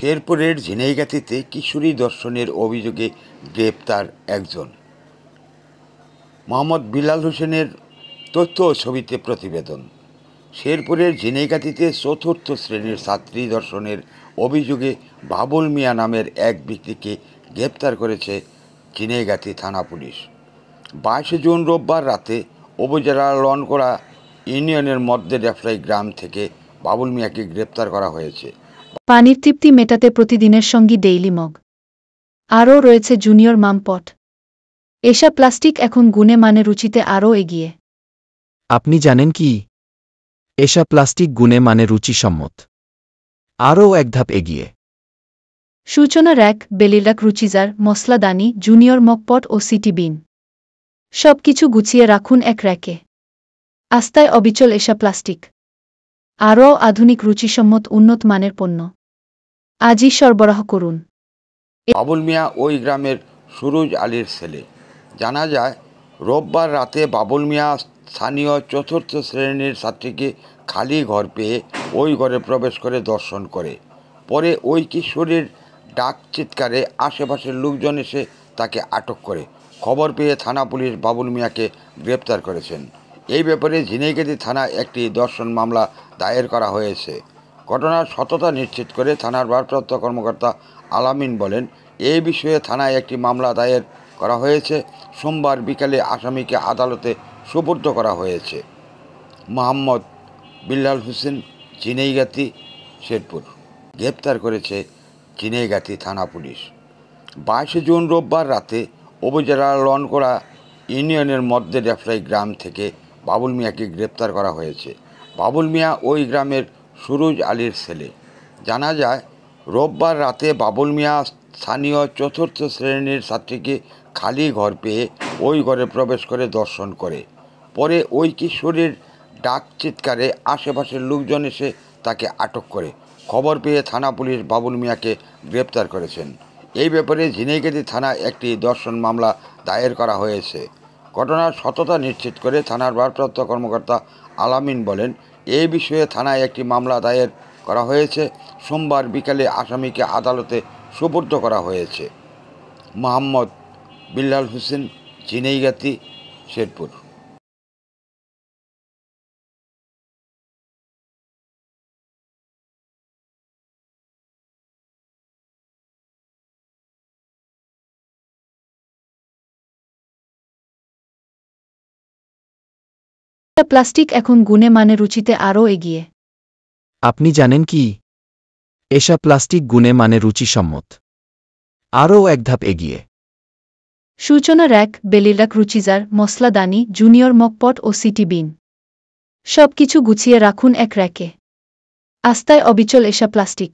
শেরপুরের ঝিনাইগাতীতে কিশোরী ধর্ষণের অভিযোগে গ্রেপ্তার একজন। মোহাম্মদ বিলাল হোসেনের তথ্য ও ছবিতে প্রতিবেদন। শেরপুরের ঝিনাইগাতীতে চতুর্থ শ্রেণীর ছাত্রী ধর্ষণের অভিযোগে বাবুল মিয়া নামের এক ব্যক্তিকে গ্রেপ্তার করেছে ঝিনাইগাতী থানা পুলিশ। 22 জুন রোববার রাতে উপজেলার লনকোড়া ইউনিয়নের মধ্যে ডেফলাই গ্রাম থেকে বাবুল মিয়াকে গ্রেপ্তার করা হয়েছে। পানির তৃপ্তি মেটাতে প্রতিদিনের সঙ্গী ডেইলি মগ। আরও রয়েছে জুনিয়র মামপট। এসা প্লাস্টিক এখন গুণে মানে রুচিতে আরও এগিয়ে। আপনি জানেন কি? এসা প্লাস্টিক গুণে মানে রুচিসম্মত, আরও এক ধাপ এগিয়ে। সূচনা র্যাক, বেলিরাক, রুচিজার, মশলাদানি, জুনিয়র মগপট ও সিটি বিন সব কিছু গুছিয়ে রাখুন এক র্যাকে। আস্তায় অবিচল এসা প্লাস্টিক, আরও আধুনিক রুচিসম্মত উন্নত মানের পণ্য আজই সরবরাহ করুন। বাবুল মিয়া ওই গ্রামের সুরুজ আলীর ছেলে। জানা যায়, রোববার রাতে বাবুল মিয়া স্থানীয় চতুর্থ শ্রেণীর ছাত্রীকে খালি ঘর পেয়ে ওই ঘরে প্রবেশ করে ধর্ষণ করে। পরে ওই কিশোরীর ডাক চিৎকারে আশেপাশের লোকজন এসে তাকে আটক করে। খবর পেয়ে থানা পুলিশ বাবুল মিয়াকে গ্রেপ্তার করেছেন। এই ব্যাপারে ঝিনাইগাতী থানায় একটি ধর্ষণ মামলা দায়ের করা হয়েছে। ঘটনার সততা নিশ্চিত করে থানার ভারপ্রাপ্ত কর্মকর্তা আলামিন বলেন, এই বিষয়ে থানায় একটি মামলা দায়ের করা হয়েছে। সোমবার বিকালে আসামিকে আদালতে সোপর্দ করা হয়েছে। মোহাম্মদ বিলাল হোসেন, ঝিনাইগাতী, শেরপুর। গ্রেপ্তার করেছে ঝিনাইগাতী থানা পুলিশ। 22 জুন রোববার রাতে উপজেলার লনকোড়া ইউনিয়নের মধ্যে ডেফলাই গ্রাম থেকে বাবুল মিয়াকে গ্রেপ্তার করা হয়েছে। বাবুল মিয়া ওই গ্রামের সুরুজ আলীর ছেলে। জানা যায়, রোববার রাতে বাবুল মিয়া স্থানীয় চতুর্থ শ্রেণীর ছাত্রীকে খালি ঘর পেয়ে ওই ঘরে প্রবেশ করে ধর্ষণ করে। পরে ওই কিশোরীর ডাক চিৎকারে আশেপাশের লোকজন এসে তাকে আটক করে। খবর পেয়ে থানা পুলিশ বাবুল মিয়াকে গ্রেপ্তার করেছেন। এই ব্যাপারে ঝিনাইগাতী থানায় একটি ধর্ষণ মামলা দায়ের করা হয়েছে। ঘটনার সততা নিশ্চিত করে থানার ভারপ্রাপ্ত কর্মকর্তা আলামিন বলেন, এই বিষয়ে থানায় একটি মামলা দায়ের করা হয়েছে। সোমবার বিকালে আসামিকে আদালতে সোপর্দ করা হয়েছে। মোহাম্মদ বিলাল হোসেন, ঝিনাইগাতী, শেরপুর। প্লাস্টিক এখন গুণে মানে রুচিতে আরও এগিয়ে। আপনি জানেন কি? এসা প্লাস্টিক গুণে মানে রুচিসম্মত, আরও এক ধাপ এগিয়ে। সূচনা র্যাক, বেলিরাক, রুচিজার, মশলাদানি, জুনিয়র মগপট ও সিটি বিন সব কিছু গুছিয়ে রাখুন এক র্যাকে। আস্তায় অবিচল এসা প্লাস্টিক,